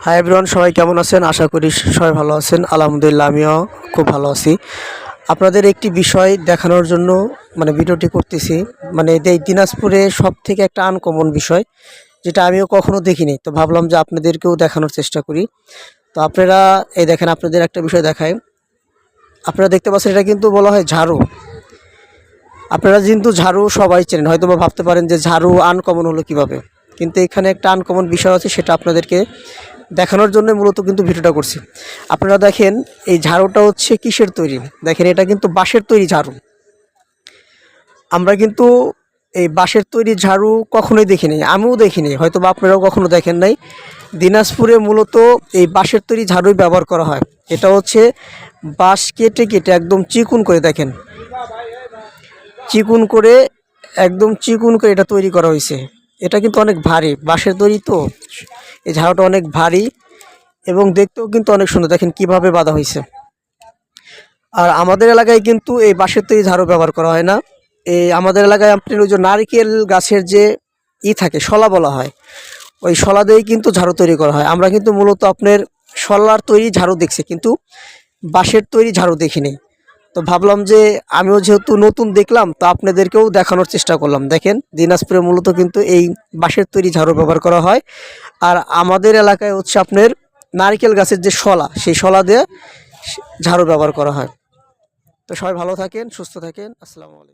Hi everyone, সবাই কেমন আছেন? আশা করি সবাই ভালো আছেন। আলহামদুলিল্লাহ, আমিও খুব ভালো আছি। আপনাদের একটি বিষয় দেখানোর জন্য ভিডিওটি করতেছি। এই দিনাজপুরে সব থেকে একটা আনকমন বিষয়, যেটা আমিও কখনো দেখিনি। তো ভাবলাম যে আপনাদেরকেও দেখানোর চেষ্টা করি। তো আপনারা এই দেখেন, আপনাদের একটা বিষয় দেখায়। আপনারা দেখতে পাচ্ছেন, এটা কিন্তু বলা হয় ঝাড়ু। আপনারা কিন্তু ঝাড়ু সবাই চেনেন, হয়তো বা ভাবতে পারেন যে ঝাড়ু আনকমন হলো কিভাবে। কিন্তু এখানে একটা আনকমন বিষয় আছে, সেটা আপনাদেরকে দেখানোর জন্য মূলত কিন্তু ভিডিওটা করছি। আপনারা দেখেন, এই ঝাড়ুটা হচ্ছে কিসের তৈরি? দেখেন, এটা কিন্তু বাঁশের তৈরি ঝাড়ু। আমরা কিন্তু এই বাঁশের তৈরি ঝাড়ু কখনোই দেখিনি, আমিও দেখিনি, হয়তো বা আপনারাও কখনো দেখেন নাই। দিনাজপুরে মূলত এই বাঁশের তৈরি ঝাড়ুই ব্যবহার করা হয়। এটা হচ্ছে বাঁশ কেটে কেটে একদম চিকুন করে, দেখেন চিকুন করে, একদম চিকুন করে এটা তৈরি করা হয়েছে। এটা কিন্তু অনেক ভারী, বাঁশের তৈরি তো। এই ঝাড়ুটা অনেক ভারী এবং দেখতেও কিন্তু অনেক সুন্দর। দেখেন কিভাবে বাঁধা হয়েছে। আর আমাদের এলাকায় কিন্তু এই বাঁশের তৈরি ঝাড়ু ব্যবহার করা হয় না। এই আমাদের এলাকায় আপনার ওই যে নারকেল গাছের যে থাকে, শলা বলা হয়, ওই শলা দিয়েই কিন্তু ঝাড়ু তৈরি করা হয়। আমরা কিন্তু মূলত আপনার শলার তৈরি ঝাড়ু দেখছি, কিন্তু বাঁশের তৈরি ঝাড়ু দেখিনি। তো ভাবলাম যে আমিও যেহেতু নতুন দেখলাম, তো আপনাদেরকেও দেখানোর চেষ্টা করলাম। দেখেন, দিনাজপুরে মূলত কিন্তু এই বাঁশের তৈরি ঝাড়ু ব্যবহার করা হয়। আর আমাদের এলাকায় হচ্ছে আপনার নারকেল গাছের যে শলা, সেই শলা দিয়ে ঝাড়ু ব্যবহার করা হয়। তো সবাই ভালো থাকেন, সুস্থ থাকেন। আসসালামু আলাইকুম।